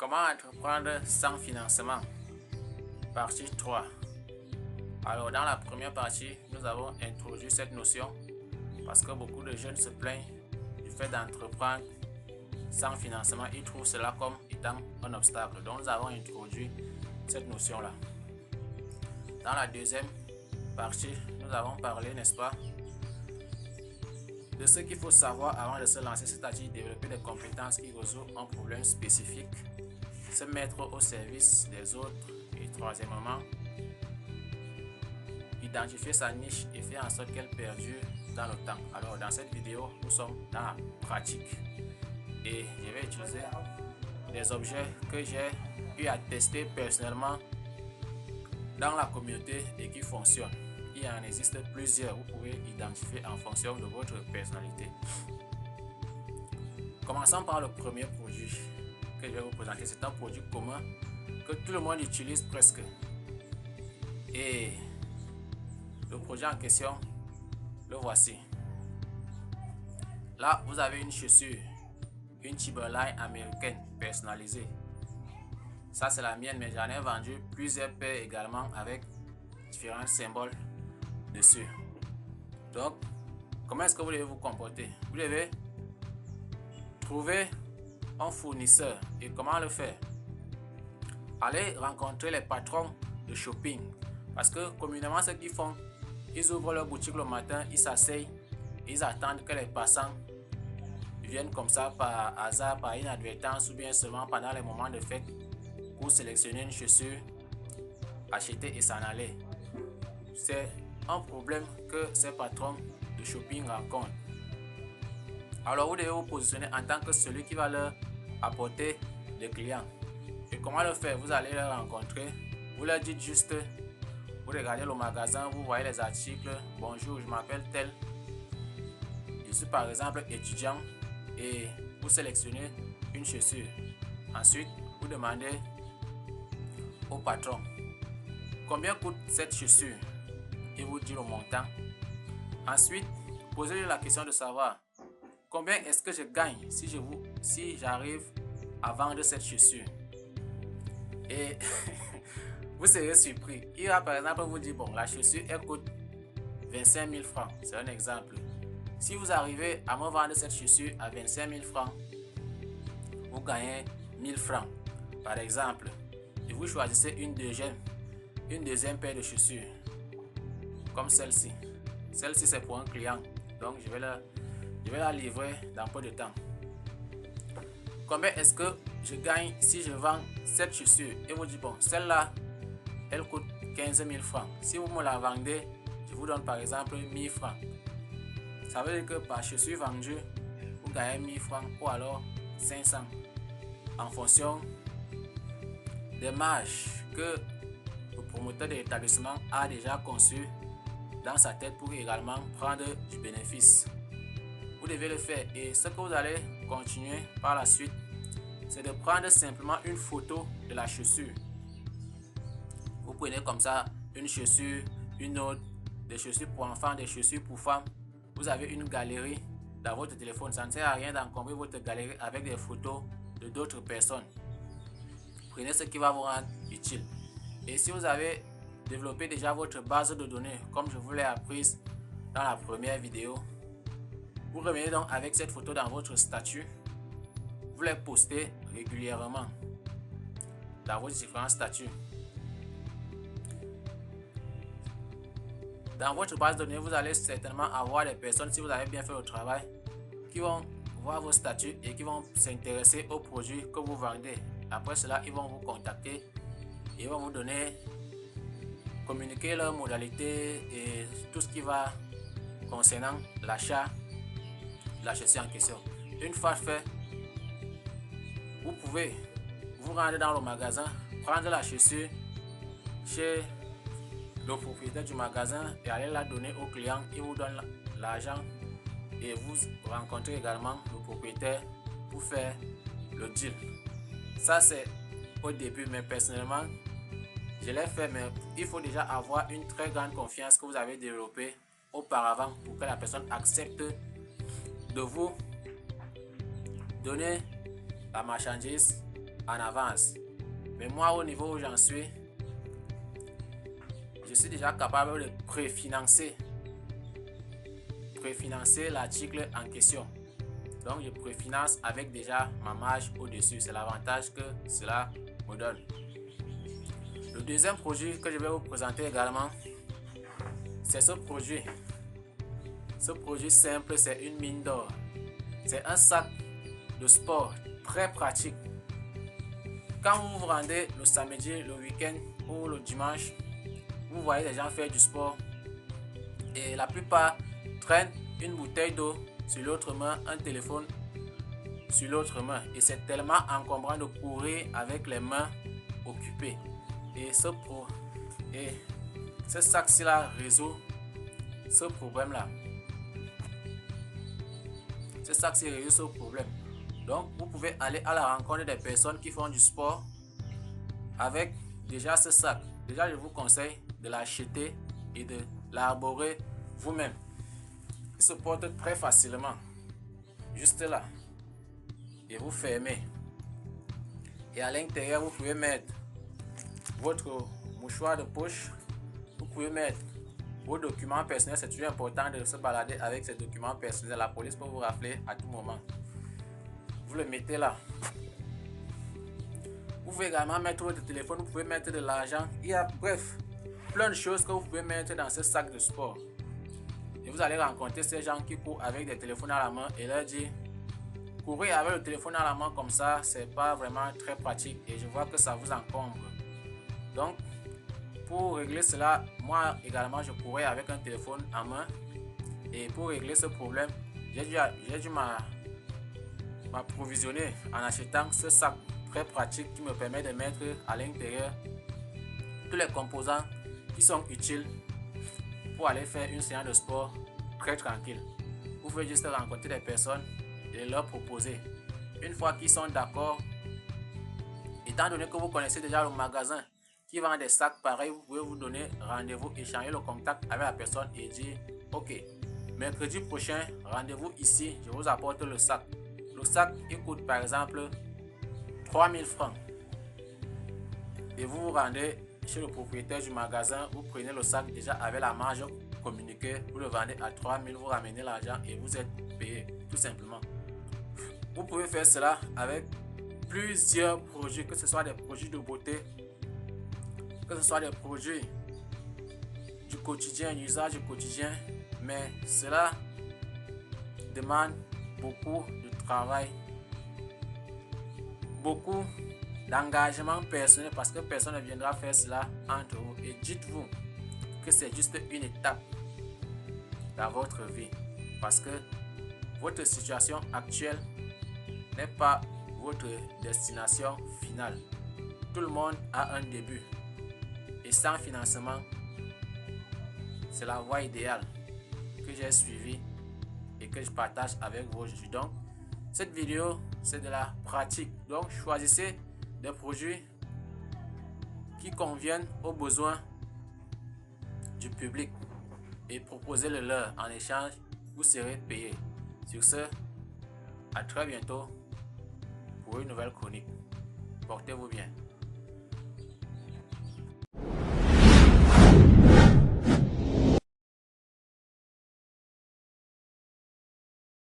Comment entreprendre sans financement? Partie 3. Alors, dans la première partie, nous avons introduit cette notion parce que beaucoup de jeunes se plaignent du fait d'entreprendre sans financement. Ils trouvent cela comme étant un obstacle. Donc, nous avons introduit cette notion-là. Dans la deuxième partie, nous avons parlé, n'est-ce pas, de ce qu'il faut savoir avant de se lancer, c'est-à-dire développer des compétences qui résolvent un problème spécifique, se mettre au service des autres et troisièmement, identifier sa niche et faire en sorte qu'elle perdure dans le temps. Alors dans cette vidéo, nous sommes dans la pratique et je vais utiliser des objets que j'ai eu à tester personnellement dans la communauté et qui fonctionnent. Il en existe plusieurs, vous pouvez identifier en fonction de votre personnalité. Commençons par le premier produit que je vais vous présenter. C'est un produit commun que tout le monde utilise presque. Et le produit en question, le voici. Là, vous avez une chaussure, une Timberline américaine personnalisée. Ça, c'est la mienne, mais j'en ai vendu plusieurs paires également avec différents symboles dessus. Donc, comment est-ce que vous devez vous comporter? Vous devez trouver un fournisseur. Et comment le faire? Allez rencontrer les patrons de shopping. Parce que communément, ce qu'ils font, ils ouvrent leur boutique le matin, ils s'asseyent, ils attendent que les passants viennent comme ça par hasard, par inadvertance ou bien seulement pendant les moments de fête pour sélectionner une chaussure, acheter et s'en aller. C'est un problème que ces patrons de shopping rencontrent. Alors vous devez vous positionner en tant que celui qui va leur apporter des clients. Et comment le faire? Vous allez les rencontrer, vous leur dites juste, vous regardez le magasin, vous voyez les articles, bonjour, je m'appelle tel, je suis par exemple étudiant et vous sélectionnez une chaussure. Ensuite, vous demandez au patron combien coûte cette chaussure. Il vous dit le montant. Ensuite, posez-lui la question de savoir combien est-ce que je gagne si j'arrive à vendre cette chaussure. Et vous serez surpris. Il va par exemple vous dire, bon, la chaussure elle coûte 25 000 francs. C'est un exemple. Si vous arrivez à me vendre cette chaussure à 25 000 francs, vous gagnez 1000 francs. Par exemple, et vous choisissez une deuxième paire de chaussures. Comme celle-ci. Celle-ci c'est pour un client. Donc je vais la livrer dans peu de temps. Combien est-ce que je gagne si je vends cette chaussure? Et vous dites bon, celle-là, elle coûte 15 000 francs. Si vous me la vendez, je vous donne par exemple 1000 francs. Ça veut dire que par chaussure vendue, vous gagnez 1000 francs ou alors 500. En fonction des marges que le promoteur de l'établissement a déjà conçu dans sa tête pour également prendre du bénéfice. Vous devez le faire et ce que vous allez continuer par la suite, c'est de prendre simplement une photo de la chaussure. Vous prenez comme ça une chaussure, une autre, des chaussures pour enfants, des chaussures pour femmes. Vous avez une galerie dans votre téléphone. Ça ne sert à rien d'encombrer votre galerie avec des photos de d'autres personnes. Prenez ce qui va vous rendre utile. Et si vous avez développé déjà votre base de données, comme je vous l'ai appris dans la première vidéo, vous revenez donc avec cette photo dans votre statut. Vous les postez régulièrement dans vos différents statuts. Dans votre base de données, vous allez certainement avoir des personnes, si vous avez bien fait le travail, qui vont voir vos statuts et qui vont s'intéresser aux produits que vous vendez. Après cela, ils vont vous contacter et ils vont vous donner, communiquer leurs modalités et tout ce qui va concernant l'achat de la chaussure en question. Une fois fait, vous pouvez vous rendre dans le magasin, prendre la chaussure chez le propriétaire du magasin et aller la donner au client. Il vous donne l'argent et vous rencontrez également le propriétaire pour faire le deal. Ça c'est au début, mais personnellement je l'ai fait, mais il faut déjà avoir une très grande confiance que vous avez développée auparavant pour que la personne accepte de vous donner la marchandise en avance. Mais moi, au niveau où j'en suis, je suis déjà capable de préfinancer l'article en question. Donc, je préfinance avec déjà ma marge au-dessus. C'est l'avantage que cela me donne. Le deuxième produit que je vais vous présenter également, c'est ce produit. Ce produit simple, c'est une mine d'or. C'est un sac de sport très pratique. Quand vous vous rendez le samedi, le week-end ou le dimanche, vous voyez les gens faire du sport et la plupart traînent une bouteille d'eau sur l'autre main, un téléphone sur l'autre main, et c'est tellement encombrant de courir avec les mains occupées. Et ce sac-ci là résout ce problème là. Ce sac-ci résout ce problème. Donc vous pouvez aller à la rencontre des personnes qui font du sport avec déjà ce sac. Déjà, je vous conseille de l'acheter et de l'arborer vous-même. Il se porte très facilement. Juste là. Et vous fermez. Et à l'intérieur, vous pouvez mettre votre mouchoir de poche. Vous pouvez mettre vos documents personnels. C'est toujours important de se balader avec ces documents personnels. La police peut vous rappeler à tout moment. Vous le mettez là. Vous pouvez également mettre votre téléphone, vous pouvez mettre de l'argent. Il y a bref, plein de choses que vous pouvez mettre dans ce sac de sport. Et vous allez rencontrer ces gens qui courent avec des téléphones à la main et leur dire courir avec le téléphone à la main comme ça, c'est pas vraiment très pratique et je vois que ça vous encombre. Donc, pour régler cela, moi également je courais avec un téléphone en main et pour régler ce problème, j'ai dû m'approvisionner en achetant ce sac très pratique qui me permet de mettre à l'intérieur tous les composants qui sont utiles pour aller faire une séance de sport très tranquille. Vous pouvez juste rencontrer des personnes et leur proposer. Une fois qu'ils sont d'accord, étant donné que vous connaissez déjà le magasin qui vend des sacs pareils, vous pouvez vous donner rendez-vous, échanger le contact avec la personne et dire ok, mercredi prochain, rendez-vous ici, je vous apporte le sac. Le sac, il coûte par exemple 3000 francs. Et vous vous rendez chez le propriétaire du magasin, vous prenez le sac déjà avec la marge communiquée, vous le vendez à 3000, vous ramenez l'argent et vous êtes payé, tout simplement. Vous pouvez faire cela avec plusieurs produits, que ce soit des produits de beauté, que ce soit des produits du quotidien, l'usage du quotidien, mais cela demande beaucoup de travail, beaucoup d'engagement personnel parce que personne ne viendra faire cela entre vous. Et dites-vous que c'est juste une étape dans votre vie parce que votre situation actuelle n'est pas votre destination finale. Tout le monde a un début et sans financement, c'est la voie idéale que j'ai suivie et que je partage avec vous aujourd'hui. Donc, cette vidéo, c'est de la pratique. Donc, choisissez des produits qui conviennent aux besoins du public et proposez-le leur. En échange, vous serez payé. Sur ce, à très bientôt pour une nouvelle chronique. Portez-vous bien.